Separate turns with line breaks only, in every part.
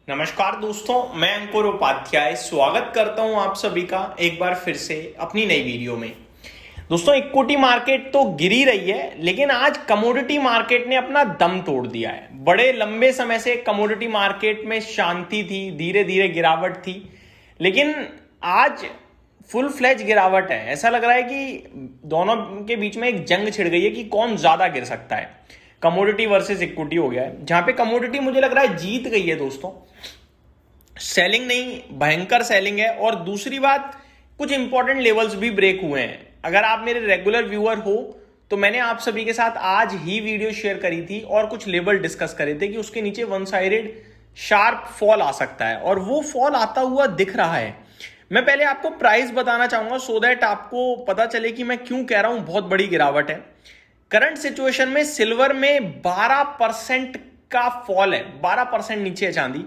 नमस्कार दोस्तों, मैं अंकुर उपाध्याय स्वागत करता हूं आप सभी का एक बार फिर से अपनी नई वीडियो में। दोस्तों, इक्विटी मार्केट तो गिरी रही है, लेकिन आज कमोडिटी मार्केट ने अपना दम तोड़ दिया है। बड़े लंबे समय से कमोडिटी मार्केट में शांति थी, धीरे धीरे गिरावट थी, लेकिन आज फुल फ्लैज गिरावट है। ऐसा लग रहा है कि दोनों के बीच में एक जंग छिड़ गई है कि कौन ज्यादा गिर सकता है। कमोडिटी वर्सेस इक्विटी हो गया है, जहां पे कमोडिटी मुझे लग रहा है जीत गई है। दोस्तों, सेलिंग नहीं, भयंकर सेलिंग है। और दूसरी बात, कुछ इंपॉर्टेंट लेवल्स भी ब्रेक हुए हैं। अगर आप मेरे रेगुलर व्यूअर हो तो मैंने आप सभी के साथ आज ही वीडियो शेयर करी थी और कुछ लेवल डिस्कस करे थे कि उसके नीचे वन साइडेड शार्प फॉल आ सकता है, और वो फॉल आता हुआ दिख रहा है। मैं पहले आपको प्राइस बताना चाहूंगा सो दैट आपको पता चले कि मैं क्यों कह रहा हूं बहुत बड़ी गिरावट है। करंट सिचुएशन में सिल्वर में 12% का फॉल है, 12% नीचे है चांदी।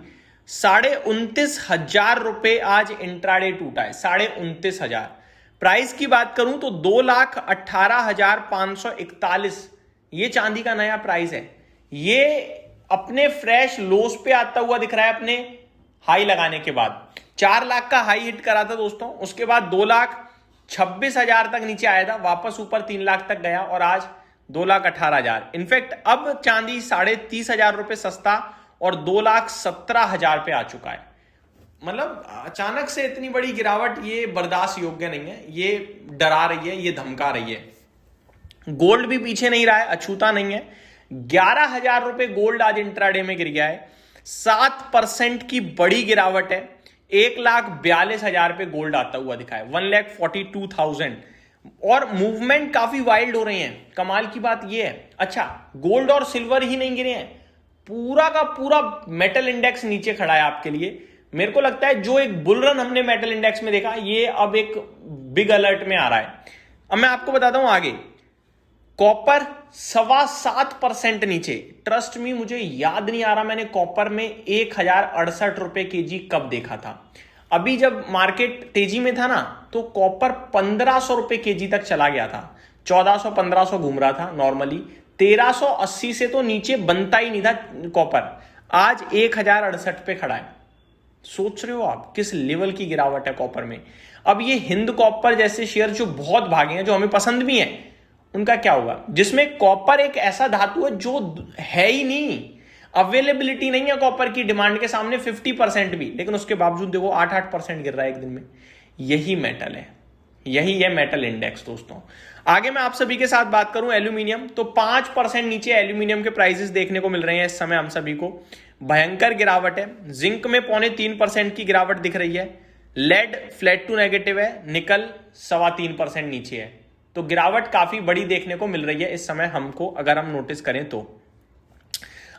29,500 रुपए आज इंट्राडे टूटा है, 29,500। प्राइस की बात करूं तो 2,18,541 ये चांदी का नया प्राइस है। ये अपने फ्रेश लोस पे आता हुआ दिख रहा है अपने हाई लगाने के बाद। 4 लाख का हाई हिट करा था दोस्तों, उसके बाद 2,26,000 तक नीचे आया था, वापस ऊपर 3 लाख तक गया और आज 2,18,000। इनफैक्ट अब चांदी 30,500 रुपए सस्ता और 2,17,000 पे आ चुका है। मतलब अचानक से इतनी बड़ी गिरावट ये बर्दाश्त योग्य नहीं है, ये डरा रही है, ये धमका रही है। गोल्ड भी पीछे नहीं रहा है, अछूता नहीं है। 11,000 रुपए गोल्ड आज इंट्राडे में गिर गया है, 7% की बड़ी गिरावट है। 1,42,000 पे गोल्ड आता हुआ दिखा है, 1,42,000। और मूवमेंट काफी वाइल्ड हो रही है। कमाल की बात यह है, अच्छा गोल्ड और सिल्वर ही नहीं गिरे हैं, पूरा का पूरा मेटल इंडेक्स नीचे खड़ा है आपके लिए। मेरे को लगता है जो एक बुल रन हमने मेटल इंडेक्स में देखा, ये अब एक बिग अलर्ट में आ रहा है। अब मैं आपको बताता हूं आगे। कॉपर 7.25% नीचे। ट्रस्ट मी, मुझे याद नहीं आ रहा मैंने कॉपर में 1,068 रुपए केजी कब देखा था। अभी जब मार्केट तेजी में था ना, तो कॉपर 1,500 रुपए केजी तक चला गया था। 1,400-1,500 घूम रहा था नॉर्मली। 1,380 से तो नीचे बनता ही नहीं था कॉपर। आज 1,068 पे खड़ा है। सोच रहे हो आप किस लेवल की गिरावट है कॉपर में। अब ये हिंद कॉपर जैसे शेयर जो बहुत भागे हैं, जो हमें पसंद भी हैं, उनका क्या होगा? जिसमें कॉपर एक ऐसा धातु है जो है ही नहीं, अवेलेबिलिटी नहीं है कॉपर की डिमांड के सामने 50% भी, लेकिन उसके बावजूद देखो 8% गिर रहा है एक दिन में। यही मेटल है, यही है मेटल इंडेक्स। दोस्तों, आगे मैं आप सभी के साथ बात करूं एल्यूमिनियम, तो 5% नीचे एल्यूमिनियम के प्राइसेस देखने को मिल रहे हैं इस समय हम सभी को। भयंकर गिरावट है। जिंक में 3.25% की गिरावट दिख रही है। लेड फ्लैट टू नेगेटिव है। निकल 3.25% नीचे है। तो गिरावट काफी बड़ी देखने को मिल रही है इस समय हमको, अगर हम नोटिस करें तो।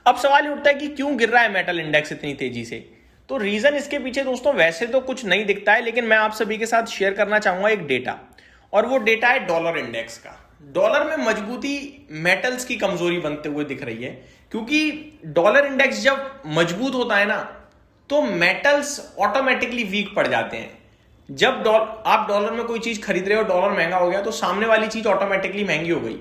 अब सवाल ये उठता है कि क्यों गिर रहा है मेटल इंडेक्स इतनी तेजी से। तो रीजन इसके पीछे दोस्तों वैसे तो कुछ नहीं दिखता है, लेकिन मैं आप सभी के साथ शेयर करना चाहूंगा एक डेटा, और वो डेटा है डॉलर इंडेक्स का। डॉलर में मजबूती मेटल्स की कमजोरी बनते हुए दिख रही है, क्योंकि डॉलर इंडेक्स जब मजबूत होता है ना, तो मेटल्स ऑटोमेटिकली वीक पड़ जाते हैं। जब आप डॉलर में कोई चीज खरीद रहे हो, डॉलर महंगा हो गया, तो सामने वाली चीज ऑटोमेटिकली महंगी हो गई।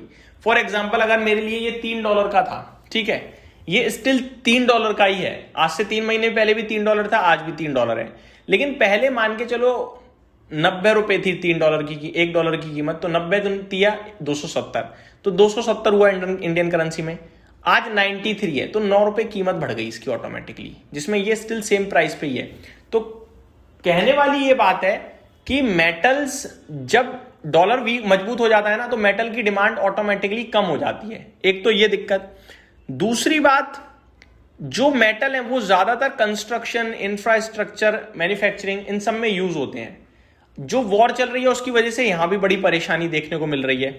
फॉर एग्जाम्पल, अगर मेरे लिए ये $3 का था, ठीक है, ये स्टिल $3 का ही है। आज से 3 महीने पहले भी $3 था, आज भी $3 है। लेकिन पहले मान के चलो 90 रुपए थी $3 की, $1 की कीमत, तो 90 दिया 270, तो 270 हुआ इंडियन करेंसी में। आज 93 है, तो 9 रुपए कीमत बढ़ गई इसकी ऑटोमेटिकली, जिसमें ये स्टिल सेम प्राइस पे ही है। तो कहने वाली ये बात है कि मेटल्स जब डॉलर वीक मजबूत हो जाता है ना, तो मेटल की डिमांड ऑटोमेटिकली कम हो जाती है। एक तो ये दिक्कत। दूसरी बात, जो मेटल है वो ज्यादातर कंस्ट्रक्शन, इंफ्रास्ट्रक्चर, मैन्युफैक्चरिंग, इन सब में यूज होते हैं। जो वॉर चल रही है उसकी वजह से यहां भी बड़ी परेशानी देखने को मिल रही है,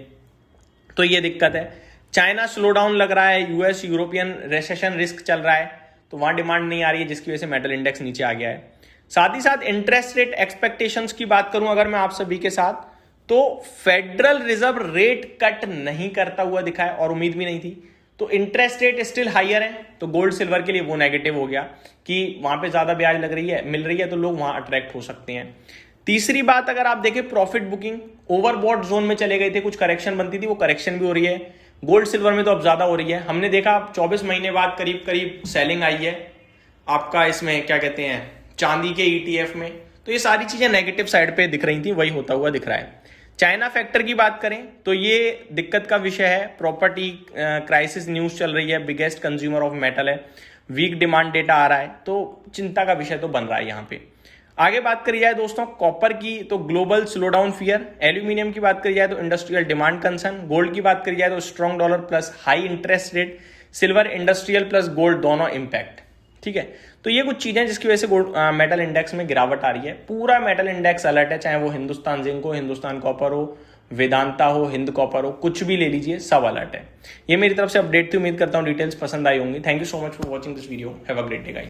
तो ये दिक्कत है। चाइना स्लो डाउन लग रहा है, यूएस यूरोपियन रिसेशन रिस्क चल रहा है, तो वहां डिमांड नहीं आ रही है, जिसकी वजह से मेटल इंडेक्स नीचे आ गया है। साथ ही साथ इंटरेस्ट रेट एक्सपेक्टेशंस की बात करूं अगर मैं आप सभी के साथ, तो फेडरल रिजर्व रेट कट नहीं करता हुआ दिखा है, और उम्मीद भी नहीं थी। तो इंटरेस्ट रेट स्टिल हाईयर है, तो गोल्ड सिल्वर के लिए वो नेगेटिव हो गया कि वहां पे ज्यादा ब्याज लग रही है, मिल रही है, तो लोग वहां अट्रैक्ट हो सकते हैं। तीसरी बात, अगर आप देखें प्रॉफिट बुकिंग, ओवरबॉट जोन में चले गए थे, कुछ करेक्शन बनती थी, वो करेक्शन भी हो रही है। गोल्ड सिल्वर में तो अब ज्यादा हो रही है। हमने देखा 24 महीने बाद करीब करीब सेलिंग आई है। आपका इसमें क्या कहते हैं चांदी के ETF में। तो ये सारी चीजें नेगेटिव साइड पे दिख रही थी, वही होता हुआ दिख रहा है। चाइना फैक्टर की बात करें तो ये दिक्कत का विषय है। प्रॉपर्टी क्राइसिस न्यूज चल रही है, बिगेस्ट कंज्यूमर ऑफ मेटल है, वीक डिमांड डेटा आ रहा है, तो चिंता का विषय तो बन रहा है यहाँ पे। आगे बात करी जाए दोस्तों कॉपर की तो ग्लोबल स्लोडाउन फियर, एल्यूमिनियम की बात करी जाए तो इंडस्ट्रियल डिमांड कंसर्न, गोल्ड की बात करी जाए तो strong dollar plus high interest rate, silver industrial plus gold दोनों इंपैक्ट। ठीक है, तो ये कुछ चीजें जिसकी वजह से गोल्ड मेटल इंडेक्स में गिरावट आ रही है। पूरा मेटल इंडेक्स अलर्ट है, चाहे वो हिंदुस्तान जिंक हो, हिंदुस्तान कॉपर हो, वेदांता हो, हिंद कॉपर हो, कुछ भी ले लीजिए, सब अलर्ट है। ये मेरी तरफ से अपडेट थी, उम्मीद करता हूँ डिटेल्स पसंद आई होंगी। Thank you so much for watching this video, have a great day guys.